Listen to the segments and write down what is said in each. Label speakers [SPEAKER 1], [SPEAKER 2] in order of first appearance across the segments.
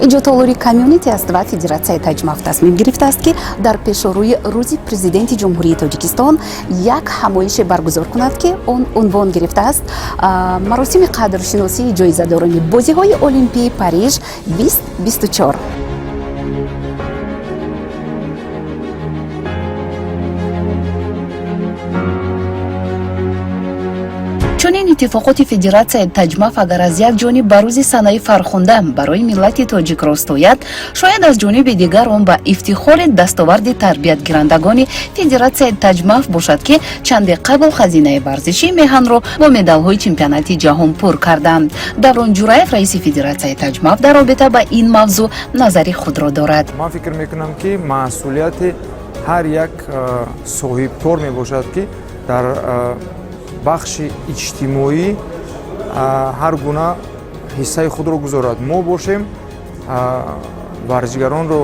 [SPEAKER 1] иҷодтолори комюнити аст ва федератсияи таҷмав тасмим гирифтааст ки дар пешорӯи рӯзи президенти ҷумҳурии тоҷикистон як ҳамоише баргузор кунад ки он унвон гирифтааст маросими қадршиносии ҷоизадорони бозиҳои олимпии Париж 2024. чунин иттифоқоти федератсияи таҷмав агар аз як ҷониб ба рӯзи санаи фархонда барои миллати тоҷик ростояд, шояд аз ҷониби дигар он ба ифтихори дастоварди тарбиятгирандагони федератсияи таҷмав бошад ки чанде қабл хазинаи варзиши меҳанро бо медалҳои чемпионати ҷаҳон пур карданд. Даврон Ҷураев, раиси федератсияи таҷмав, дар робита ба ин мавзӯъ назари худро дорад.
[SPEAKER 2] ман фикр мекунам ки масъулияти ҳар як соҳибкор мебошад ки дар бахши иҷтимоӣ ҳар гуна ҳиссаи худро гузорад. мо бошем варзишгаронро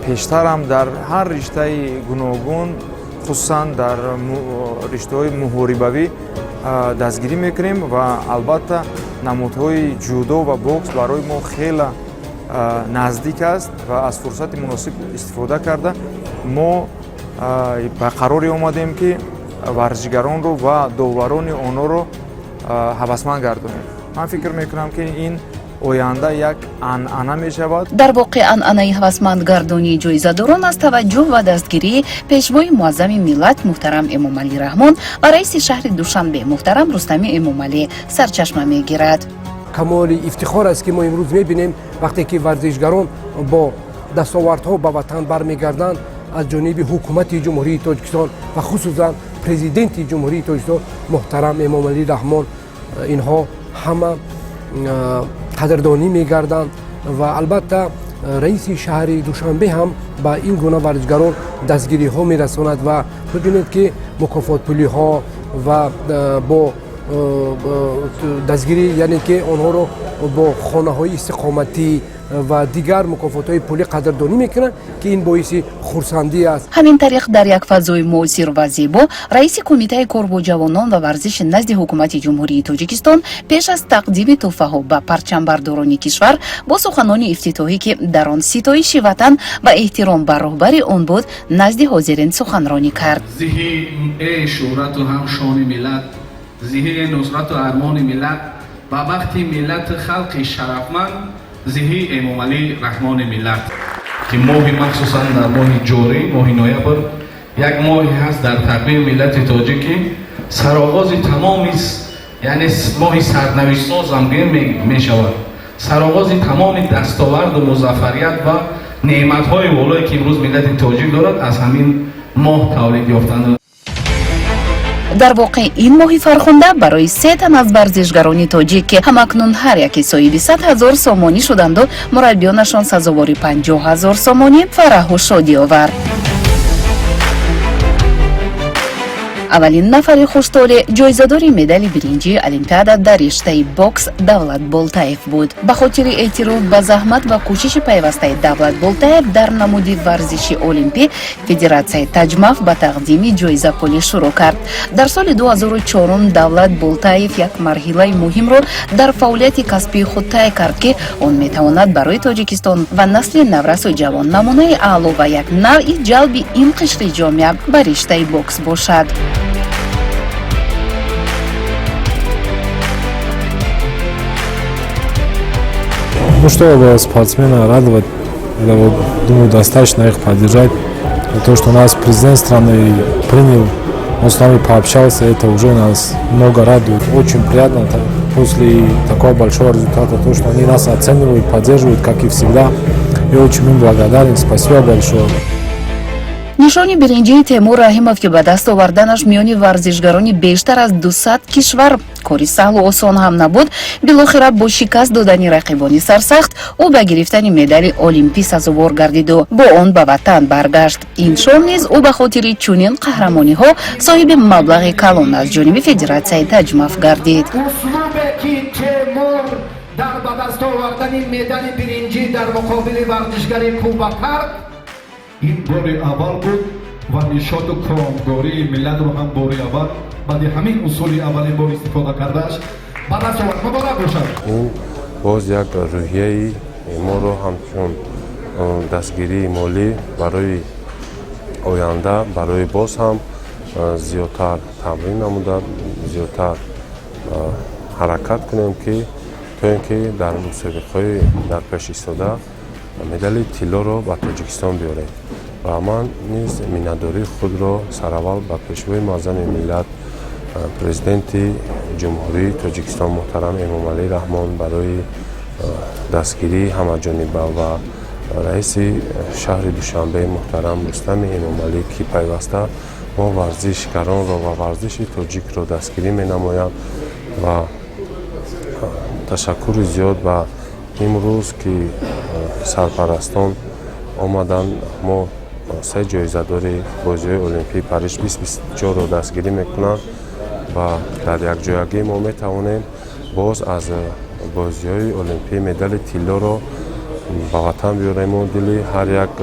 [SPEAKER 2] пештарам дар ҳар риштаи гуногун, хусусан дар риштаҳои муҳорибавӣ дастгирӣ мекунем ва албатта намудҳои ҷудо ва бокс барои мо хела наздик аст ва аз фурсати муносиб истифода карда мо ба қароре омадем ки варзишгаронро ва доварони онҳоро ҳавасманд гардонем. ман фикр мекунам ки ин оянда як анъана мешавад.
[SPEAKER 1] дар воқеъ анъанаи ҳавасмандгардонии ҷоизадорон аз таваҷҷӯҳ ва дастгирии пешвои муаззами миллат муҳтарам Эмомалӣ Раҳмон ва раиси шаҳри Душанбе муҳтарам Рустамӣ Эмомалӣ сарчашма мегирад.
[SPEAKER 3] камоли ифтихор аст ки мо имрӯз мебинем вақте ки варзишгарон бо дастовардҳо ба ватан бармегарданд аз ҷониби ҳукумати ҷумҳурии Тоҷикистон ва хусусан президенти ҷумҳурии Тоҷикистон муҳтарам Эмомалӣ Раҳмон, инҳо ҳама қадрдонӣ мегарданд ва албатта раиси шаҳри Душанбе ҳам ба ин гуна варзишгарон дастгириҳо мерасонад ва мебинед ки мукофотпулиҳо ва бо дастгирӣ, яъне ки онҳоро бо хонаҳои истиқоматӣ ва дигар мукофотҳои пулӣ қадрдонӣ мекунанд ки ин боиси хурсандӣ аст.
[SPEAKER 1] ҳамин тариқ дар як фазои муосир ва зебо раиси кумитаи кор бо ҷавонон ва варзиши назди ҳукумати ҷумҳурии Тоҷикистон пеш аз тақдими тӯҳфаҳо ба парчамбардорони кишвар бо суханони ифтитоҳӣ ки дар он ситоиши ватан ва эҳтиром ба роҳбари он буд назди ҳозирин суханронӣ кард.
[SPEAKER 4] зиҳи шӯҳрату ҳам шони миллат, зиҳи нусрату армони миллат ба бахти миллати халқи шарафманд, зиҳи Эмомалӣ Раҳмони миллат ки моҳи махсусан дар моҳи ҷорӣ, моҳи ноябр, як моҳи ҳаст дар тарбияи миллати тоҷикӣ сароғози тамоми, яъне моҳи сарнавиштсоз ҳамгӯем мешавад. сароғози тамоми дастоварду музаффарият ва неъматҳои волое ки имрӯз миллати тоҷик дорад аз ҳамин моҳ тавлид ёфтанд.
[SPEAKER 1] дар воқеъ ин моҳи фархонда барои 3 тан аз варзишгарони тоҷик ки ҳамакнун ҳар яке соҳиби 100 000 сомонӣ шуданду мураббиёнашон сазовори 50 000 сомонӣ фараҳу шодӣ овард. аввалин нафари хуштоле ҷоизадори медали биринҷии олимпиада дар риштаи бокс Давлат Болтаев буд. ба хотири эътироф ба заҳмат ва кӯшиши пайвастаи Давлат Болтаев дар намуди варзиши олимпӣ федератсияи таҷмав ба тақдими ҷоизапулӣ шурӯъ кард. дар соли 2004 Давлат Болтаев як марҳилаи муҳимро дар фаъолияти касбии худ тай кард ки он метавонад барои Тоҷикистон ва насли наврасу ҷавон намунаи аъло ва як навъи ҷалби ин қишри ҷомеа ба риштаи бокс бошад.
[SPEAKER 5] Ну что, спортсмена радовать, думаю, достаточно их поддержать. И то, что нас президент страны принял, он с нами пообщался, это уже нас много радует. Очень приятно после такого большого результата, то, что они нас оценивают, поддерживают, как и всегда. Я очень им благодарен, спасибо большое.
[SPEAKER 1] нишони биринҷии Темур Раҳимов ки ба даст оварданаш миёни варзишгарони бештар аз 200 кишвар кори саҳлу осон ҳам набуд, билохира бо шикаст додани рақибони сарсахт ӯ ба гирифтани медали олимпӣ сазовор гардиду бо он ба ватан баргашт. Иншон низ ӯ ба хотири чунин қаҳрамониҳо соҳиби маблағи калон аз ҷониби федератсияи таҷмав гардид.
[SPEAKER 6] дар ба даст овардани медали биринҷӣ дар муқобили варзишгари Куба кард. ин бори аввал буд ва нишоду комгории миллатро ҳам бори аввал баъди ҳамин усули аввалин бор истифода кардааш ба даст овард. муборак бошад.
[SPEAKER 7] ӯ боз як рӯҳияи моро ҳамчун дастгирии молӣ барои оянда барои боз ҳам зиёдтар тамрин намуда зиёдтар ҳаракат кунем ки то ин ки дар мусобиқаҳои дар пеш истода медали тиллоро ба Тоҷикистон биёрем ва ман низ миннатдории худро сараввал ба пешвои муаззами миллат президенти ҷумҳурии Тоҷикистон муҳтарам Эмомалӣ Раҳмон барои дастгирии ҳамаҷониба ва раиси шаҳри Душанбеи муҳтарам Рустами Эмомалӣ ки пайваста мо варзишгаронро ва варзиши тоҷикро дастгирӣ менамоям ва ташаккури зиёд ба имрӯз ки сарпарастон омадан мо се ҷоизадори бозиҳои олимпии Париж 2024-ро дастгирӣ мекунанд ва дар якҷоягӣ мо метавонем боз аз бозиҳои олимпӣ медали тиллоро ба ватан биёрему дили ҳар як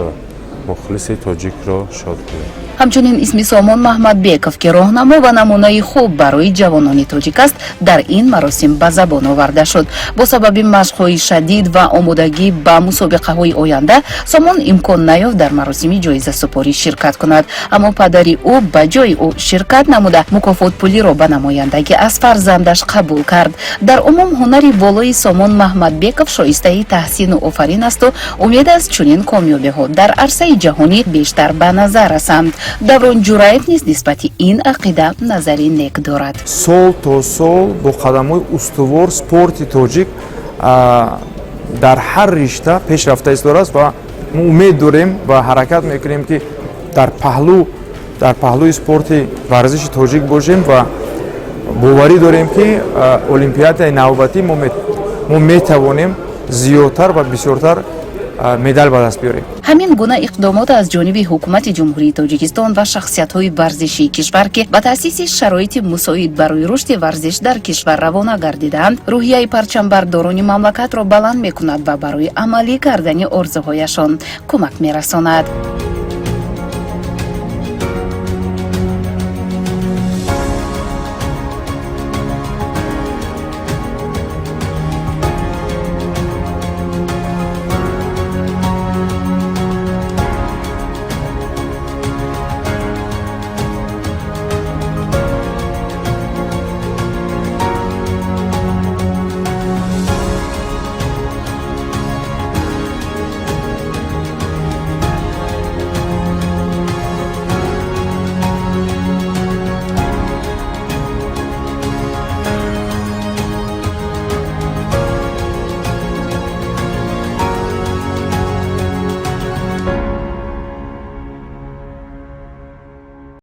[SPEAKER 7] мухлиси тоҷикро шод кунем.
[SPEAKER 1] ҳамчунин исми Сомон Маҳмадбеков ки роҳнамо ва намунаи хуб барои ҷавонони тоҷик аст дар ин маросим ба забон оварда шуд. Бо сабаби машқҳои шадид ва омодагӣ ба мусобиқаҳои оянда Сомон имкон наёфт дар маросими ҷоизасупорӣ ширкат кунад, аммо падари ӯ ба ҷои ӯ ширкат намуда мукофот пулиро ба намояндагӣ аз фарзандаш қабул кард. Дар умум ҳунари болои Сомон Маҳмадбеков шоистаи таҳсину офарин асту умед аст чунин комёбиҳо дар арсаи ҷаҳонӣ бештар ба назар расанд. Даврон Ҷураев низ нисбати ин ақида назари нек дорад.
[SPEAKER 2] сол то сол бо қадамҳои устувор спорти тоҷик дар ҳар ришта пешрафта истодааст ва мо умед дорем ва ҳаракат мекунем ки дар паҳлӯи спорти варзиши тоҷик бошем ва боварӣ дорем ки олимпиадаи навбатӣ мо метавонем зиёдтар ва бисёртар медал ба даст биёрем.
[SPEAKER 1] ҳамин гуна иқдомот аз ҷониби ҳукумати ҷумҳурии Тоҷикистон ва шахсиятҳои варзишии кишвар ки ба таъсиси шароити мусоид барои рушди варзиш дар кишвар равона гардидаанд, рӯҳияи парчамбардорони мамлакатро баланд мекунад ва барои амалӣ кардани орзуҳояшон кӯмак мерасонад.